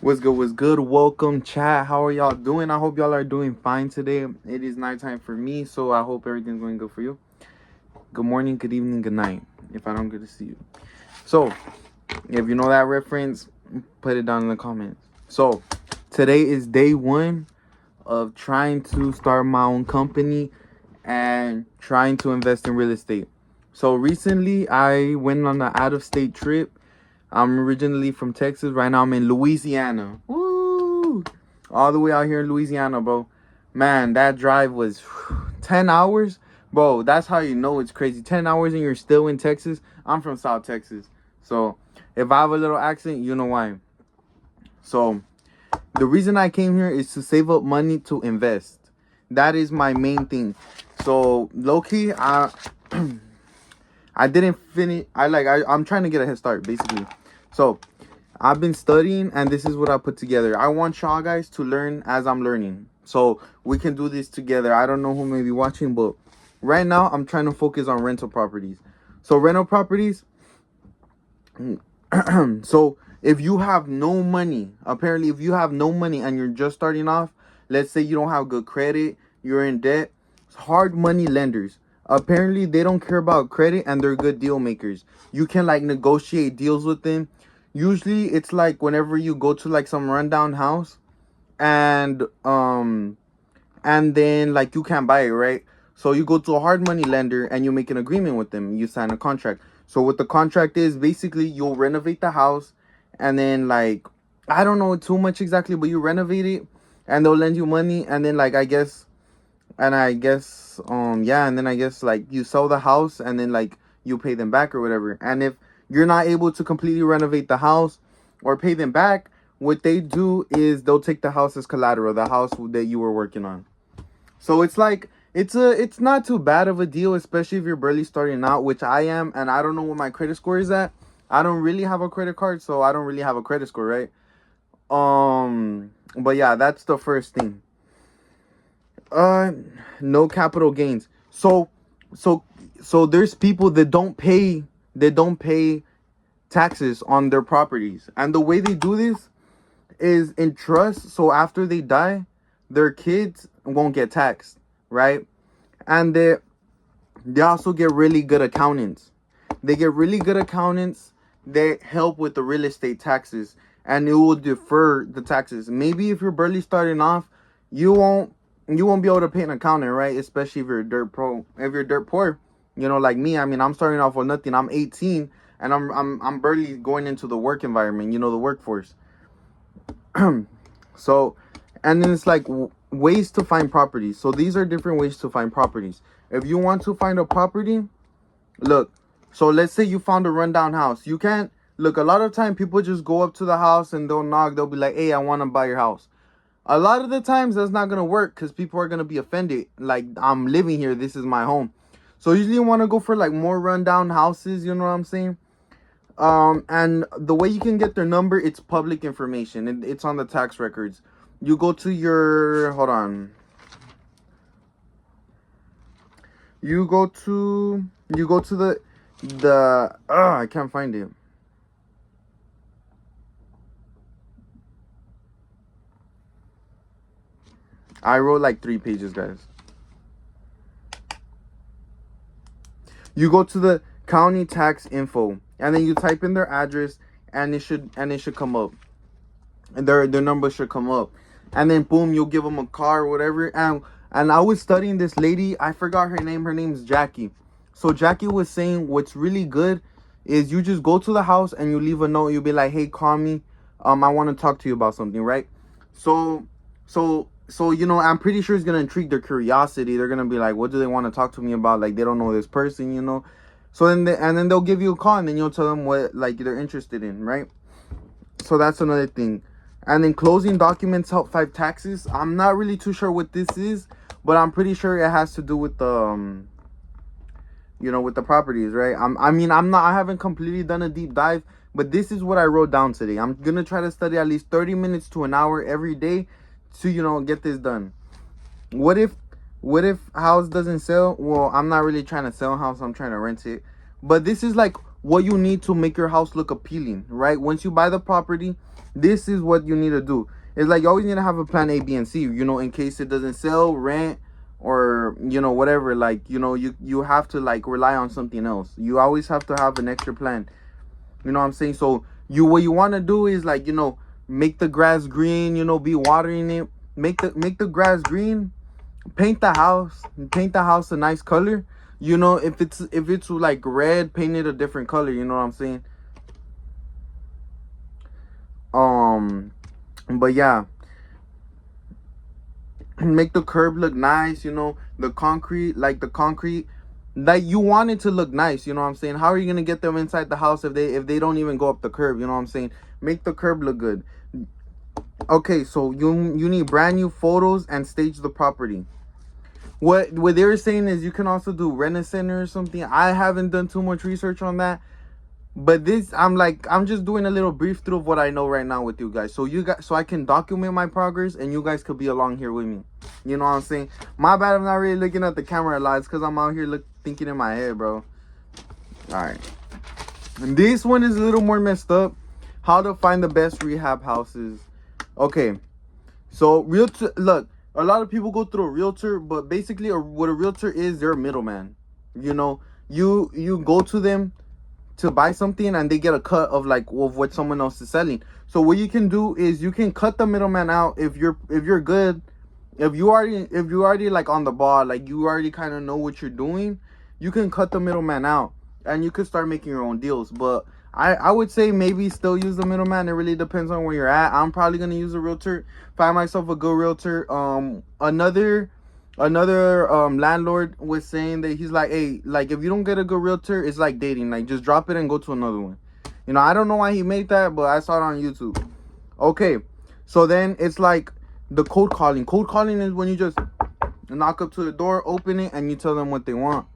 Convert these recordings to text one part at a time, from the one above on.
What's good? What's good? Welcome, chat. How are y'all doing? I hope y'all are doing fine today. It is nighttime for me, so I hope everything's going good for you. Good morning, good evening, good night. If I don't get to see you. So, if you know that reference, put it down in the comments. So, today is day one of trying to start my own company and trying to invest in real estate. So, recently I went on an out of state trip. I'm originally from Texas. Right now I'm in Louisiana. Woo! All the way out here in Louisiana, bro. Man, that drive was 10 hours. Bro, that's how you know it's crazy. 10 hours and you're still in Texas. I'm from South Texas. So, if I have a little accent, you know why. So, the reason I came here is to save up money to invest. That is my main thing. So, low-key, I didn't finish. I'm trying to get a head start, basically. So, I've been studying, and this is what I put together. I want y'all guys to learn as I'm learning, so we can do this together. I don't know who may be watching, but right now I'm trying to focus on rental properties. So rental properties. So if you have no money, apparently, if you have no money and you're just starting off, let's say you don't have good credit, you're in debt, hard money lenders. Apparently, they don't care about credit and they're good deal makers. You can like negotiate deals with them. Usually, it's like whenever you go to like some rundown house, and then like you can't buy it, right? So you go to a hard money lender and you make an agreement with them. You sign a contract. So what the contract is, basically you'll renovate the house, and then like I don't know too much exactly, but you renovate it and they'll lend you money, and then like and then I guess like you sell the house and then like you pay them back or whatever. And if you're not able to completely renovate the house or pay them back, what they do is they'll take the house as collateral, the house that you were working on. So it's like it's not too bad of a deal, especially if you're barely starting out, which I am, and I don't know what my credit score is at. I don't really have a credit card, so I don't really have a credit score, right? But yeah, that's the first thing. Uh, no capital gains. So so there's people that don't pay taxes on their properties, and the way they do this is in trust. So after they die, their kids won't get taxed, right? And they also get really good accountants. They get really good accountants that help with the real estate taxes, and it will defer the taxes. Maybe if you're barely starting off, you won't be able to pay an accountant, right? Especially if you're dirt poor, like me. I mean, I'm starting off with nothing. I'm 18 and I'm barely going into the work environment, the workforce. So, and then it's like ways to find properties. So these are different ways to find properties. If you want to find a property, look. So let's say you found a rundown house. You can't look. A lot of time people just go up to the house and they'll knock. They'll be like, "Hey, I want to buy your house." A lot of the times that's not gonna work because people are gonna be offended. Like, I'm living here. This is my home. So usually you want to go for like more rundown houses. You know what I'm saying? And the way you can get their number, it's public information. It's on the tax records. You go to your, hold on. You go to I can't find it. I wrote like 3 pages, guys. You go to the county tax info, and then you type in their address, and it should come up. And their number should come up. And then boom, you'll give them a car or whatever. And I was studying this lady, I forgot her name. Her name's Jackie. So Jackie was saying what's really good is you just go to the house and you leave a note. You'll be like, "Hey, call me. I want to talk to you about something," right? So I'm pretty sure it's gonna intrigue their curiosity. They're gonna be like, "What do they want to talk to me about?" Like, they don't know this person. So then they'll give you a call, and then you'll tell them what like they're interested in, right? So that's another thing. And then closing documents help fight taxes. I'm not really too sure what this is, but I'm pretty sure it has to do with the with the properties, right? I haven't completely done a deep dive, but this is what I wrote down today. I'm gonna try to study at least 30 minutes to an hour every day to get this done. What if house doesn't sell? Well, I'm not really trying to sell a house. I'm trying to rent it. But this is like what you need to make your house look appealing, right? Once you buy the property, this is what you need to do. It's like you always need to have a plan A, B, and C, you know, in case it doesn't sell, rent, or, you know, whatever. Like, you know, you have to like rely on something else. You always have to have an extra plan. You know what I'm saying? So what you want to do is, like, you know, make the grass green, you know, be watering it, make the grass green, paint the house a nice color. You know, if it's like red, paint it a different color, you know what I'm saying? But yeah, make the curb look nice, you know, the concrete, like you want it to look nice, you know what I'm saying? How are you gonna get them inside the house if they don't even go up the curb, you know what I'm saying? Make the curb look good. Okay, so you need brand new photos and stage the property. What they were saying is you can also do Rent-A-Center or something. I haven't done too much research on that. But this, I'm just doing a little brief through of what I know right now with you guys. So I can document my progress and you guys could be along here with me. You know what I'm saying? My bad, I'm not really looking at the camera a lot. It's because I'm out here thinking in my head, bro. Alright. And this one is a little more messed up. How to find the best rehab houses. Okay. So, look, a lot of people go through a realtor, but basically what a realtor is, they're a middleman. You know, you go to them to buy something and they get a cut of what someone else is selling. So what you can do is you can cut the middleman out if you're good, if you already like on the ball, like you already kind of know what you're doing, you can cut the middleman out and you could start making your own deals. But I would say maybe still use the middleman. It really depends on where you're at. I'm probably gonna use a realtor, find myself a good realtor. Another landlord was saying that he's like, hey, like if you don't get a good realtor, it's like dating, like just drop it and go to another one. You know, I don't know why he made that, but I saw it on YouTube. Okay, so then it's like the cold calling. Cold calling is when you just knock up to the door, open it, and you tell them what they want.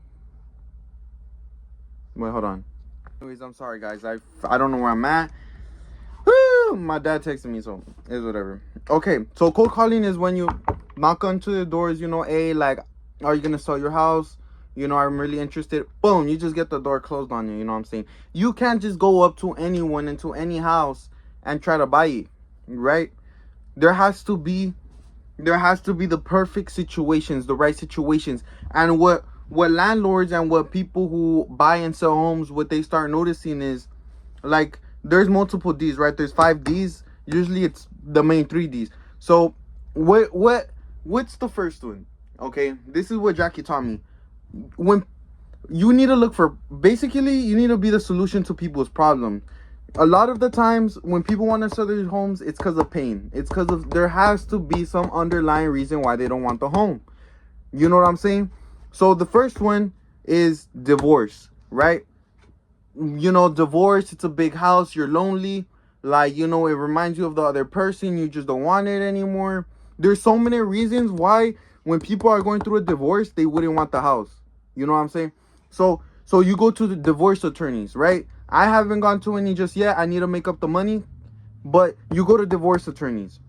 Wait, hold on. Anyways, I'm sorry guys, I don't know where I'm at. My dad texted me, so it's whatever. Okay, so cold calling is when you knock onto the doors, you know, hey, like, are you gonna sell your house? You know, I'm really interested. Boom, you just get the door closed on you, you know what I'm saying? You can't just go up to anyone into any house and try to buy it, right? There has to be the perfect situations, the right situations. And what landlords and what people who buy and sell homes, what they start noticing is, like, there's multiple D's, right? There's 5 D's. Usually it's the main 3 D's. So what's the first one? Okay, this is what Jackie taught me. When you need to look for, basically you need to be the solution to people's problem. A lot of the times when people want to sell their homes, it's because of pain. It's because of, there has to be some underlying reason why they don't want the home. You know what I'm saying? So the first one is divorce, right? You know, divorce, it's a big house, you're lonely, like, you know, it reminds you of the other person, you just don't want it anymore. There's so many reasons why when people are going through a divorce, they wouldn't want the house. You know what I'm saying? So you go to the divorce attorneys, right? I haven't gone to any just yet. I need to make up the money. But you go to divorce attorneys.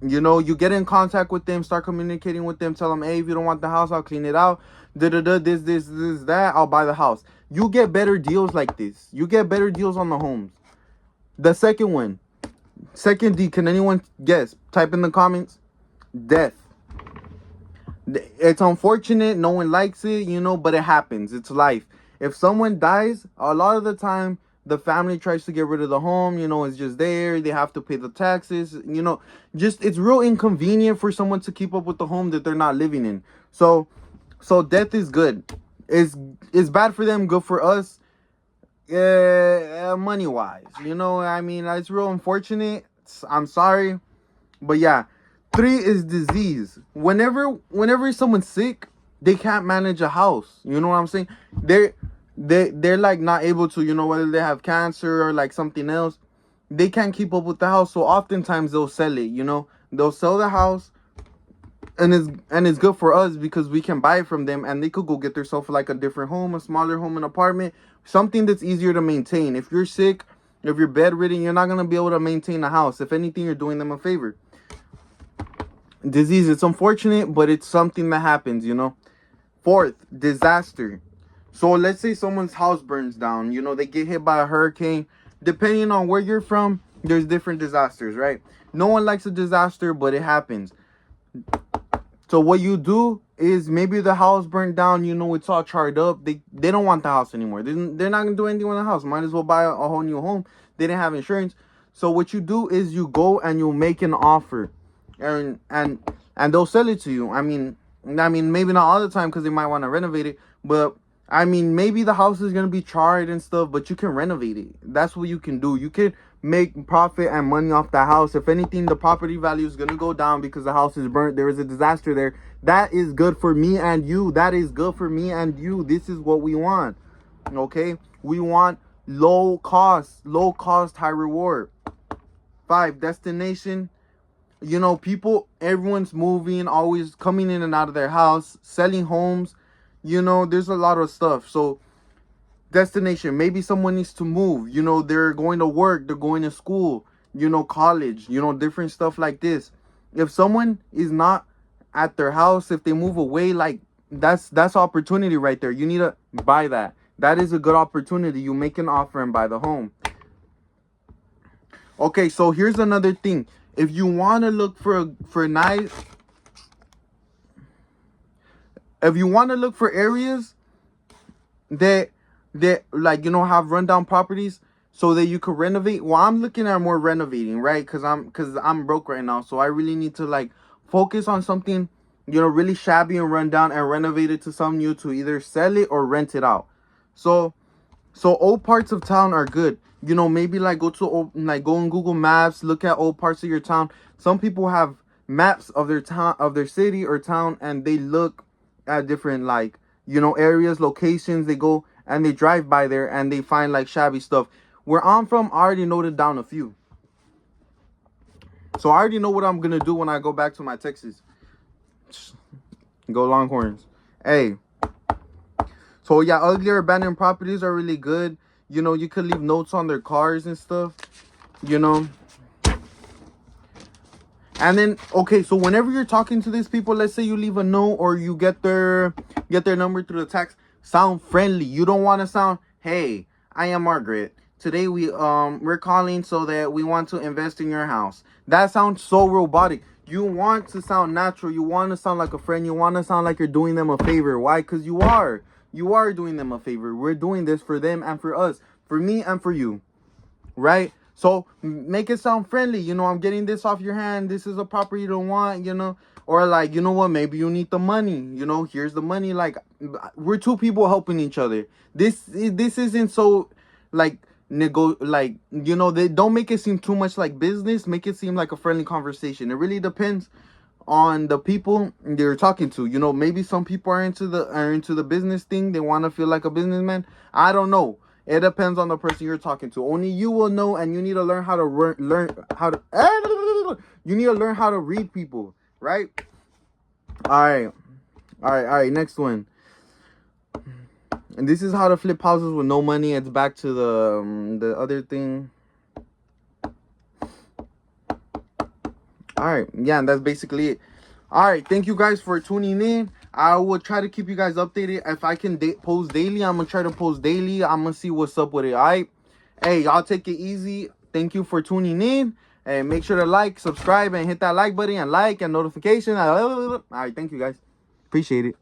You know, you get in contact with them, start communicating with them, tell them, hey, if you don't want the house, I'll clean it out. This, that, I'll buy the house. You get better deals like this. You get better deals on the homes. The second one, second D, can anyone guess? Type in the comments. Death. It's unfortunate, no one likes it, you know, but it happens. It's life. If someone dies, a lot of the time the family tries to get rid of the home, you know, it's just there, they have to pay the taxes, you know, just it's real inconvenient for someone to keep up with the home that they're not living in. So death is good. It's bad for them, good for us. Money wise, you know, I mean, it's real unfortunate. I'm sorry, but yeah. 3 is disease. Whenever someone's sick, they can't manage a house. You know what I'm saying? They're like not able to, you know, whether they have cancer or like something else, they can't keep up with the house. So oftentimes they'll sell it, you know, they'll sell the house, and it's good for us because we can buy it from them and they could go get themselves like a different home, a smaller home, an apartment, something that's easier to maintain. If you're sick, if you're bedridden, you're not going to be able to maintain a house. If anything, you're doing them a favor. Disease, it's unfortunate, but it's something that happens, you know. 4th, disaster. So let's say someone's house burns down, they get hit by a hurricane. Depending on where you're from, there's different disasters, right? No one likes a disaster, but it happens. So what you do is, maybe the house burned down, it's all charred up. They don't want the house anymore. They're not gonna do anything with the house. Might as well buy a whole new home. They didn't have insurance. So what you do is you go and you make an offer, and they'll sell it to you. I mean maybe not all the time, because they might want to renovate it, but maybe the house is gonna be charred and stuff, but you can renovate it. That's what you can do. You can make profit and money off the house. If anything, the property value is gonna go down because the house is burnt. There is a disaster there. That is good for me and you. That is good for me and you. This is what we want. Okay, we want low cost, high reward. 5, destination. People, everyone's moving, always coming in and out of their house, selling homes. There's a lot of stuff. So destination, maybe someone needs to move. They're going to work, they're going to school, college, different stuff like this. If someone is not at their house, if they move away, like that's opportunity right there. You need to buy that. That is a good opportunity. You make an offer and buy the home. Okay, so here's another thing. If you want to look for nice, if you want to look for areas that like have rundown properties so that you could renovate. Well, I'm looking at more renovating, right? Because I'm broke right now, so I really need to like focus on something really shabby and run down, and renovate it to something new, to either sell it or rent it out. So old parts of town are good. Maybe like go on Google Maps, look at old parts of your town. Some people have maps of their town, of their city or town, and they look at different areas, locations. They go and they drive by there and they find like shabby stuff. Where I'm from, I already noted down a few. So I already know what I'm gonna do when I go back to my Texas. Go Longhorns. Hey. So yeah, ugly or abandoned properties are really good. You could leave notes on their cars and stuff. And then, okay, so whenever you're talking to these people, let's say you leave a note or you get their number through the text, sound friendly. You don't want to sound, hey, I am Margaret. Today we're calling so that we want to invest in your house. That sounds so robotic. You want to sound natural. You want to sound like a friend. You want to sound like you're doing them a favor. Why? Because you are. You are doing them a favor. We're doing this for them and for us. For me and for you. Right? So make it sound friendly. I'm getting this off your hand. This is a property you don't want, Or like, what? Maybe you need the money. Here's the money. Like, we're two people helping each other. This isn't so like they don't make it seem too much like business. Make it seem like a friendly conversation. It really depends on the people they're talking to. Maybe some people are into the business thing. They want to feel like a businessman. I don't know. It depends on the person you're talking to. Only you will know, and you need to learn how to you need to learn how to read people, right? All right. Next one. And this is how to flip houses with no money. It's back to the other thing. All right, yeah, and that's basically it. All right, thank you guys for tuning in. I will try to keep you guys updated. If I can post daily, I'm gonna try to post daily. I'm gonna see what's up with it. All right, hey, y'all take it easy. Thank you for tuning in, and make sure to like, subscribe, and hit that like button and notification. All right, thank you guys. Appreciate it.